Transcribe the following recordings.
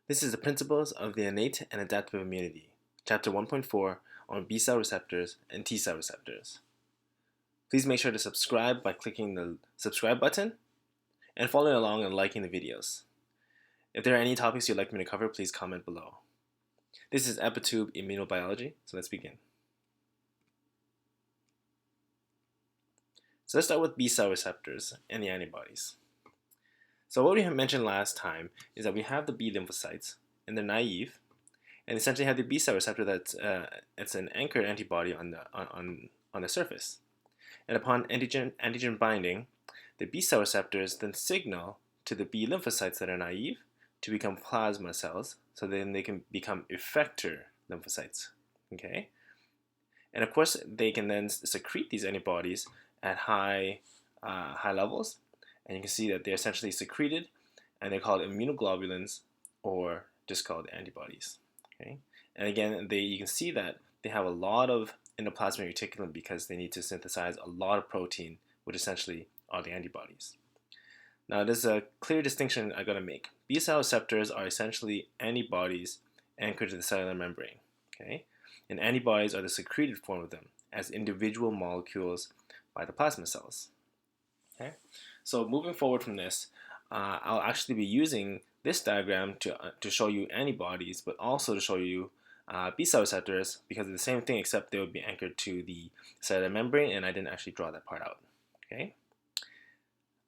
This is the Principles of the Innate and Adaptive Immunity, Chapter 1.4 on B-cell receptors and T-cell receptors. Please make sure to subscribe by clicking the subscribe button and following along and liking the videos. If there are any topics you'd like me to cover, please comment below. This is Epitope Immunobiology, so let's begin. So let's start with B-cell receptors and the antibodies. So what we had mentioned last time is that we have the B lymphocytes, and they're naive, and essentially have the B-cell receptor that's it's an anchored antibody on the surface. And upon antigen binding, the B-cell receptors then signal to the B lymphocytes that are naive to become plasma cells, so then they can become effector lymphocytes. Okay, and of course they can then secrete these antibodies at high levels. And you can see that they're essentially secreted, and they're called immunoglobulins, or just called antibodies. Okay, and again, you can see that they have a lot of endoplasmic reticulum because they need to synthesize a lot of protein, which essentially are the antibodies. Now, there's a clear distinction I'm going to make. B-cell receptors are essentially antibodies anchored to the cellular membrane. Okay, and antibodies are the secreted form of them as individual molecules by the plasma cells. Okay, so moving forward from this, I'll actually be using this diagram to show you antibodies, but also to show you B-cell receptors, because it's the same thing except they would be anchored to the cellular membrane, and I didn't actually draw that part out. Okay.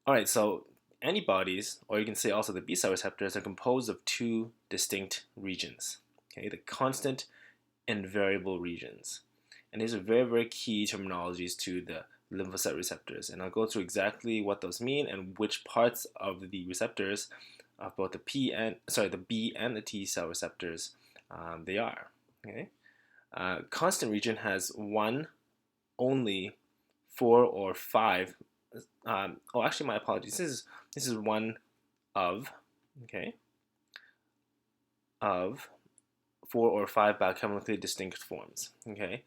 All right. So antibodies, or you can say also the B-cell receptors, are composed of two distinct regions. Okay, the constant and variable regions, and these are very, very key terminologies to the lymphocyte receptors, and I'll go through exactly what those mean and which parts of the receptors of both the B and the T cell receptors they are. Okay, constant region has one, only, 4 or 5. Oh, actually, my apologies. This is one of, okay, of 4 or 5 biochemically distinct forms. Okay.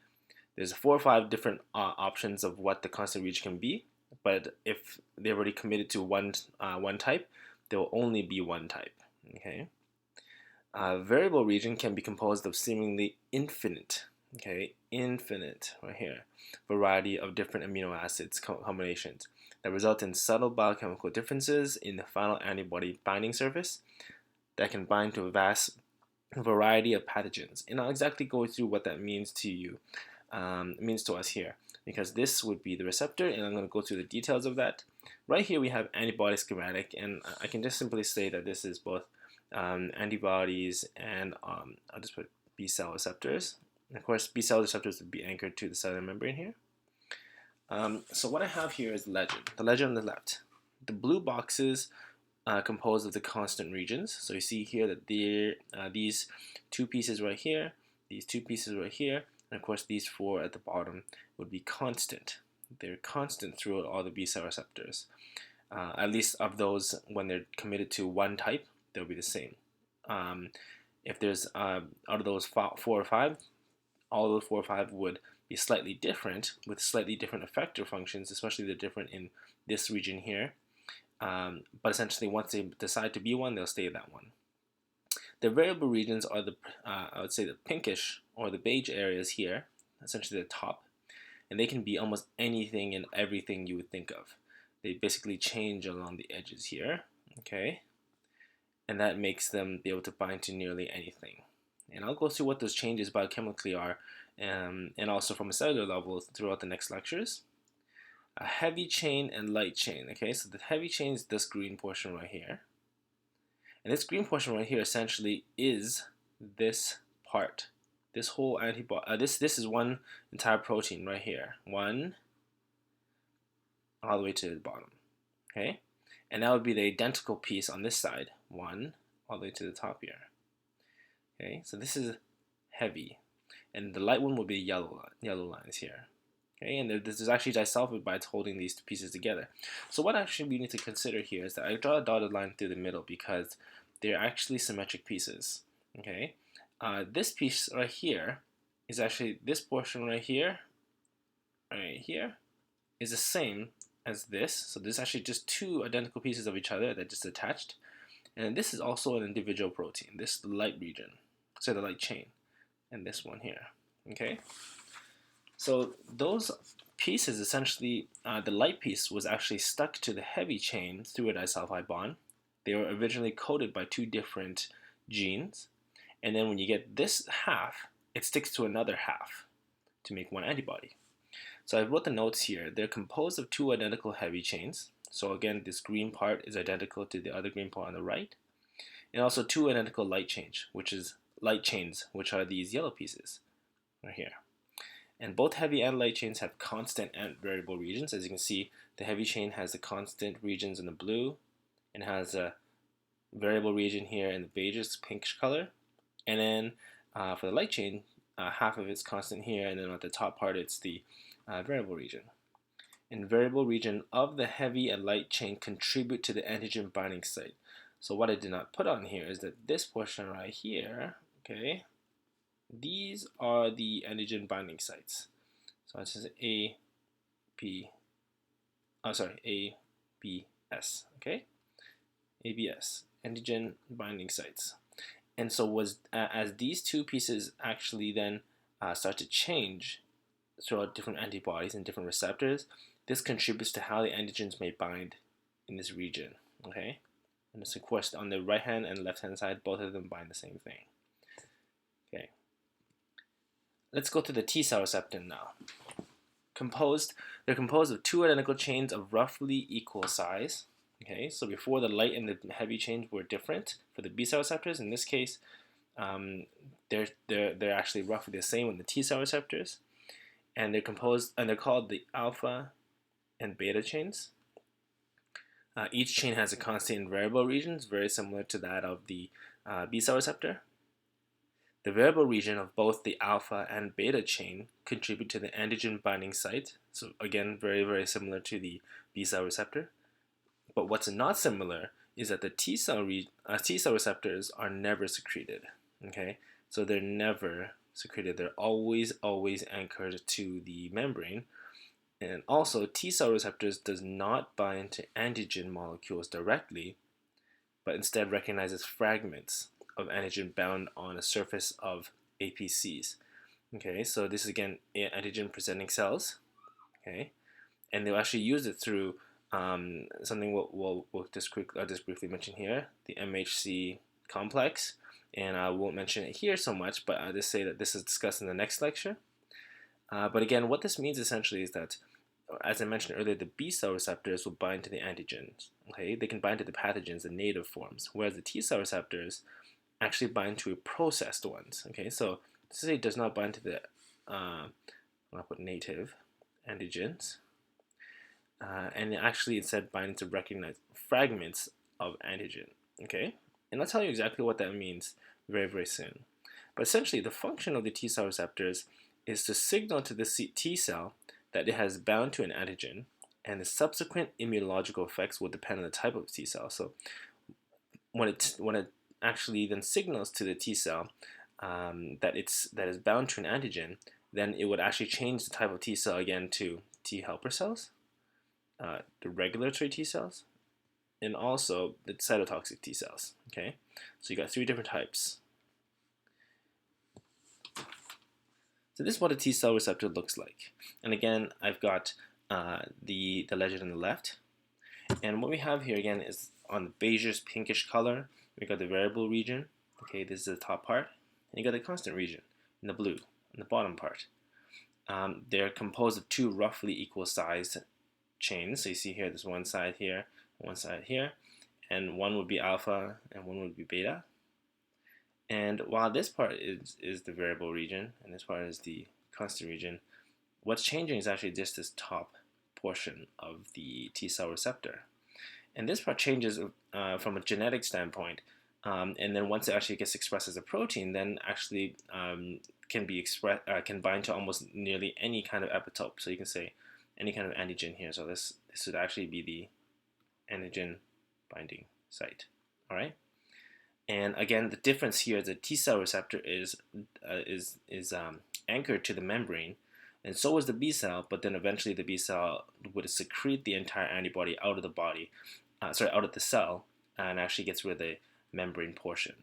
There's 4 or 5 different options of what the constant region can be, but if they're already committed to one type, there will only be one type. Okay. Variable region can be composed of seemingly infinite, right here, variety of different amino acids combinations that result in subtle biochemical differences in the final antibody binding surface that can bind to a vast variety of pathogens. And I'll exactly go through what that means to you. Means to us here, because this would be the receptor, and I'm going to go through the details of that. Right here we have antibody schematic, and I can just simply say that this is both antibodies and I'll just put B-cell receptors. And of course, B-cell receptors would be anchored to the cellular membrane here. So what I have here is the legend on the left. The blue boxes composed of the constant regions. So you see here that these two pieces right here, these two pieces right here, and of course, these 4 at the bottom would be constant. They're constant throughout all the B-cell receptors. At least of those, when they're committed to one type, they'll be the same. If there's, out of those 4 or 5, all of those 4 or 5 would be slightly different, with slightly different effector functions, especially they're different in this region here. But essentially, once they decide to be one, they'll stay that one. The variable regions are I would say the pinkish or the beige areas here, essentially the top, and they can be almost anything and everything you would think of. They basically change along the edges here, okay, and that makes them be able to bind to nearly anything. And I'll go through what those changes biochemically are, and also from a cellular level throughout the next lectures. A heavy chain and light chain, okay, so the heavy chain is this green portion right here. And this green portion right here essentially is this part. This whole antibody, this is one entire protein right here. One all the way to the bottom. Okay? And that would be the identical piece on this side. One all the way to the top here. Okay? So this is heavy. And the light one will be yellow lines here. Okay, and this is actually disulfide holding these two pieces together. So what actually we need to consider here is that I draw a dotted line through the middle because they're actually symmetric pieces. Okay, this piece right here is actually this portion right here, is the same as this. So there's actually just 2 identical pieces of each other that just attached, And this is also an individual protein. This is the light region, so the light chain, and this one here. Okay, so those pieces essentially, the light piece was actually stuck to the heavy chain through a disulfide bond. They were originally coded by two different genes, and then when you get this half, it sticks to another half to make one antibody. So I wrote the notes here. They're composed of two identical heavy chains. So again, this green part is identical to the other green part on the right, and also two identical light chains, which are these yellow pieces right here. And both heavy and light chains have constant and variable regions. As you can see, the heavy chain has the constant regions in the blue and has a variable region here in the beigeish pinkish color. And then for the light chain, half of it's constant here, and then at the top part it's the variable region. And variable region of the heavy and light chain contribute to the antigen binding site. So what I did not put on here is that this portion right here, okay, these are the antigen binding sites. So it says ABS, okay? ABS, antigen binding sites. And so as these two pieces actually then start to change throughout different antibodies and different receptors, this contributes to how the antigens may bind in this region, okay? And this, of course, on the right hand and left hand side, both of them bind the same thing. Okay. Let's go to the T-cell receptor now. They're composed of two identical chains of roughly equal size. Okay, so before the light and the heavy chains were different for the B-cell receptors. In this case, they're actually roughly the same with the T-cell receptors, and they're called the alpha and beta chains. Each chain has a constant and variable regions, very similar to that of the B-cell receptor. The variable region of both the alpha and beta chain contribute to the antigen binding site. So again, very, very similar to the B-cell receptor. But what's not similar is that the T-cell receptors are never secreted. Okay, so they're never secreted. They're always anchored to the membrane. And also, T-cell receptors does not bind to antigen molecules directly, but instead recognizes fragments of antigen bound on a surface of APCs. Okay, so this is again antigen presenting cells. Okay, and they'll actually use it through something we'll just briefly mention here, the MHC complex, and I won't mention it here so much, but I'll just say that this is discussed in the next lecture. But again, what this means essentially is that, as I mentioned earlier, the B-cell receptors will bind to the antigens. Okay, they can bind to the pathogens, the native forms, whereas the T-cell receptors actually bind to processed ones. Okay, so this does not bind to the I'll put native antigens, and they actually instead bind to recognize fragments of antigen. Okay, and I'll tell you exactly what that means very, very soon. But essentially, the function of the T-cell receptors is to signal to the T-cell that it has bound to an antigen, and the subsequent immunological effects will depend on the type of T-cell. So when it actually then signals to the T-cell that is bound to an antigen, then it would actually change the type of T-cell again to T helper cells, the regulatory T-cells, and also the cytotoxic T-cells. Okay, so you got three different types. So this is what a T-cell receptor looks like. And again, I've got the legend on the left. And what we have here again is on the beigeish pinkish color, we got the variable region. Okay, this is the top part. And you got the constant region in the blue, in the bottom part. They're composed of two roughly equal sized chains. So you see here, there's one side here, one side here. And one would be alpha and one would be beta. And while this part is the variable region and this part is the constant region, what's changing is actually just this top portion of the T-cell receptor. And this part changes from a genetic standpoint, and then once it actually gets expressed as a protein, then actually can bind to almost nearly any kind of epitope. So you can say any kind of antigen here. So this would actually be the antigen binding site. All right. And again, the difference here is the T-cell receptor is anchored to the membrane, and so is the B-cell. But then eventually the B-cell would secrete the entire antibody out of the body, out of the cell, and actually gets rid of membrane portion.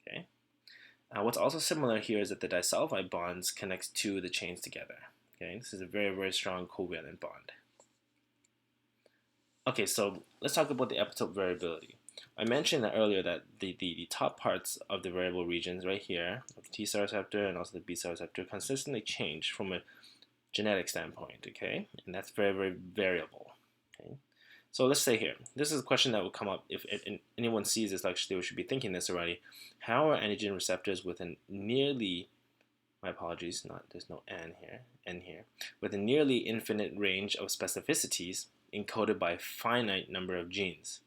Okay. What's also similar here is that the disulfide bonds connects two of the chains together. Okay, this is a very, very strong covalent bond. Okay, so let's talk about the epitope variability. I mentioned that earlier that the top parts of the variable regions right here, of the T-cell receptor and also the B-cell receptor, consistently change from a genetic standpoint, okay? And that's very, very variable, okay? So let's say here, this is a question that will come up if anyone sees this lecture, they should be thinking this already. How are antigen receptors with a nearly, my apologies, there's no N here, with a nearly infinite range of specificities encoded by a finite number of genes?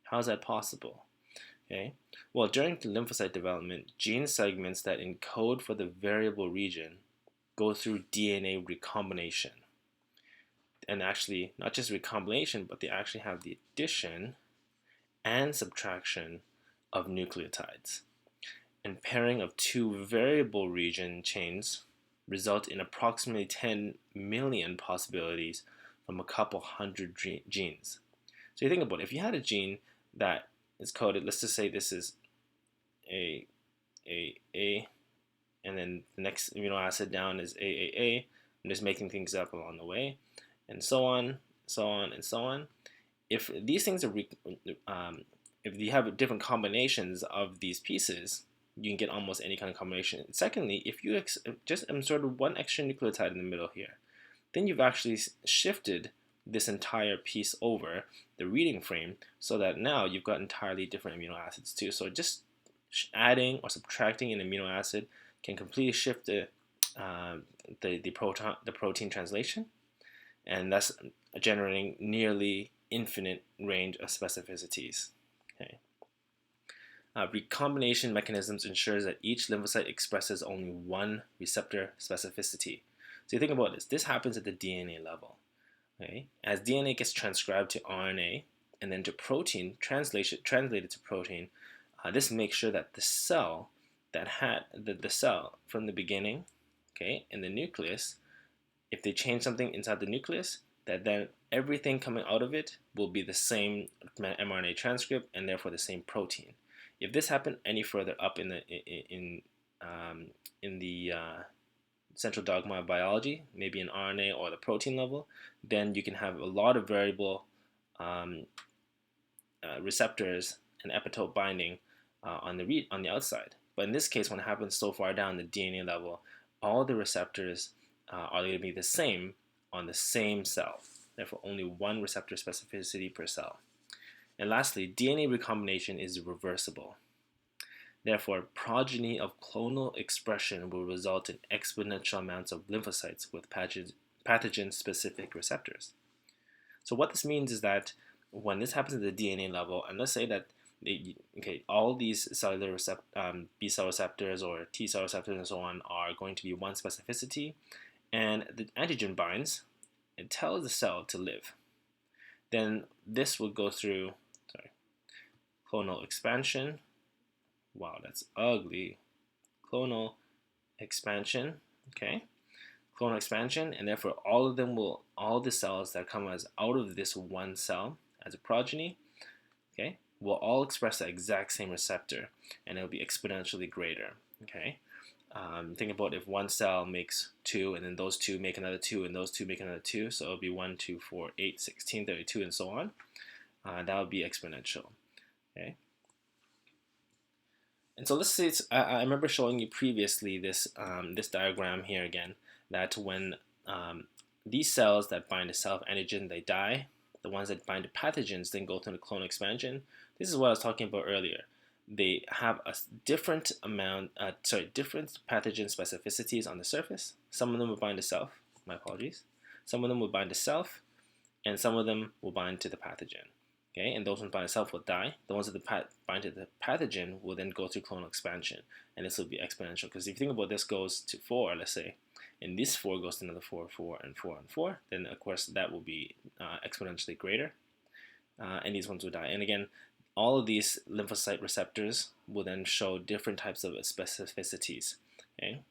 How is that possible? Okay. Well, during the lymphocyte development, gene segments that encode for the variable region go through DNA recombination. And actually, not just recombination, but they actually have the addition and subtraction of nucleotides. And pairing of two variable region chains result in approximately 10 million possibilities from a couple hundred genes. So you think about it, if you had a gene that is coded, let's just say this is A, and then the next amino acid down is AAA. I'm just making things up along the way, and so on, so on, and so on. If these things are, if you have different combinations of these pieces, you can get almost any kind of combination. Secondly, if you just inserted one extra nucleotide in the middle here, then you've actually shifted this entire piece over the reading frame so that now you've got entirely different amino acids too. So just adding or subtracting an amino acid can completely shift the protein translation, and thus generating nearly infinite range of specificities. Okay. Recombination mechanisms ensures that each lymphocyte expresses only one receptor specificity. So you think about this. This happens at the DNA level. Okay? As DNA gets transcribed to RNA and then to protein, translated to protein, this makes sure that the cell that had the cell from the beginning, okay, in the nucleus, if they change something inside the nucleus, that then everything coming out of it will be the same mRNA transcript and therefore the same protein. If this happened any further up in the central dogma of biology, maybe an RNA or the protein level, then you can have a lot of variable receptors and epitope binding on the outside. But in this case, when it happens so far down the DNA level, all the receptors are going to be the same on the same cell. Therefore, only one receptor specificity per cell. And lastly, DNA recombination is reversible. Therefore, progeny of clonal expression will result in exponential amounts of lymphocytes with pathogen-specific receptors. So what this means is that when this happens at the DNA level, and let's say that all these cellular B-cell receptors or T-cell receptors and so on are going to be one specificity, and the antigen binds and tells the cell to live. Then this will go through clonal expansion. Wow, that's ugly. Clonal expansion, okay? Clonal expansion, and therefore all the cells that come out of this one cell as a progeny, okay, will all express the exact same receptor, and it will be exponentially greater, okay? Think about if one cell makes 2, and then those 2 make another 2, and those 2 make another 2, so it'll be 1, 2, 4, 8, 16, 32, and so on. That would be exponential, okay? And so let's say I remember showing you previously this this diagram here again, that when these cells that bind to self-antigen, they die. The ones that bind to pathogens then go through the clonal expansion. This is what I was talking about earlier. They have a different different pathogen specificities on the surface. Some of them will bind to self. My apologies. Some of them will bind to self, and some of them will bind to the pathogen. Okay, and those ones bind to self will die. The ones that bind to the pathogen will then go through clonal expansion, and this will be exponential. Because if you think about this goes to 4, let's say, and this 4 goes to another 4, 4, and 4, and 4, then of course that will be exponentially greater, and these ones will die. And again, all of these lymphocyte receptors will then show different types of specificities. Okay,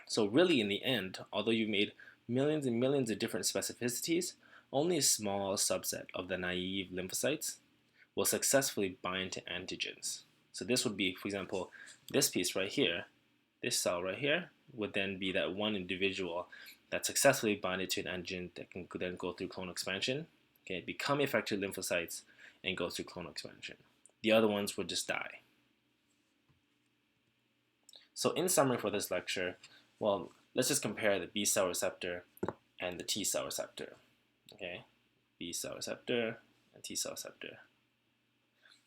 so really in the end, although you've made millions and millions of different specificities, only a small subset of the naive lymphocytes will successfully bind to antigens. So this would be, for example, this piece right here, this cell right here, would then be that one individual that successfully binded to an antigen that can then go through clonal expansion, okay, become effector lymphocytes, and go through clonal expansion. The other ones would just die. So in summary for this lecture, well, let's just compare the B cell receptor and the T cell receptor. Okay, B cell receptor and T cell receptor.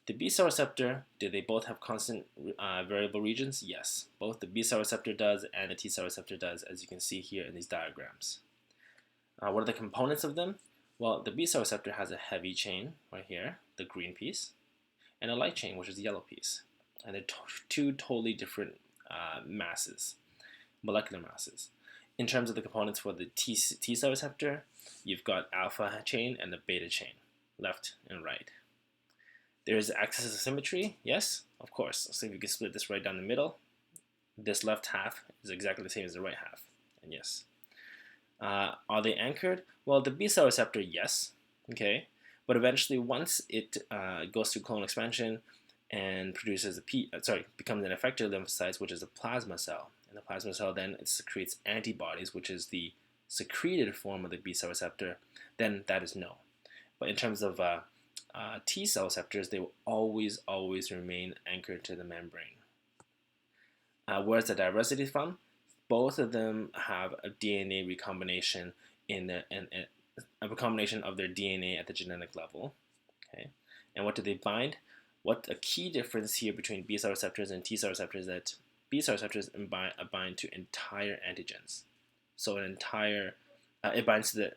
The B cell receptor, do they both have constant variable regions? Yes, both the B cell receptor does and the T cell receptor does, as you can see here in these diagrams. What are the components of them? Well, the B cell receptor has a heavy chain right here, the green piece, and a light chain, which is the yellow piece. And they're two totally different masses, molecular masses. In terms of the components for the T cell receptor, you've got alpha chain and the beta chain, left and right. There is axis of symmetry, yes, of course. So if you can split this right down the middle, this left half is exactly the same as the right half, and yes. Are they anchored? Well, the B cell receptor, yes, okay, but eventually once it goes through clonal expansion and produces becomes an effector lymphocytes, which is a plasma cell, and the plasma cell then it secretes antibodies, which is the secreted form of the B cell receptor, then that is no. But in terms of T cell receptors, they will always remain anchored to the membrane. Where's the diversity from? Both of them have a DNA recombination a recombination of their DNA at the genetic level. Okay, and what do they bind? What a key difference here between B cell receptors and T cell receptors is that B cell receptors bind to entire antigens. So it binds to the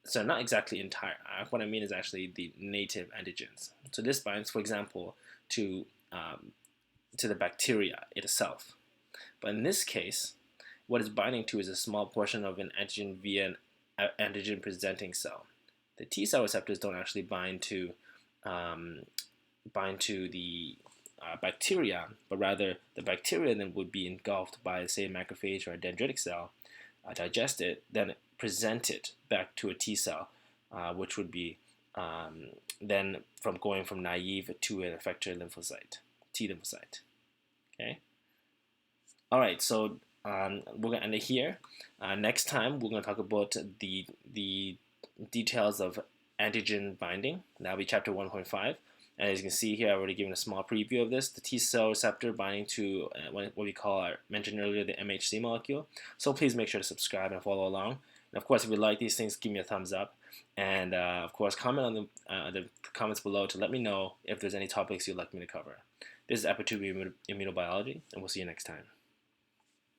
so not exactly entire. What I mean is actually the native antigens. So this binds, for example, to the bacteria itself. But in this case, what it's binding to is a small portion of an antigen via an antigen presenting cell. The T cell receptors don't actually bind to the bacteria, but rather the bacteria then would be engulfed by, say, a macrophage or a dendritic cell, digest it, then present it back to a T cell, which would be then going from naive to an effector lymphocyte, T lymphocyte. Okay. All right. So we're gonna end it here. Next time we're gonna talk about the details of antigen binding. That'll be chapter 1.5. And as you can see here, I've already given a small preview of this. The T cell receptor binding to what we call, I mentioned earlier, the MHC molecule. So please make sure to subscribe and follow along. And of course, if you like these things, give me a thumbs up. And of course, comment on the comments below to let me know if there's any topics you'd like me to cover. This is Epitope Immunobiology, and we'll see you next time.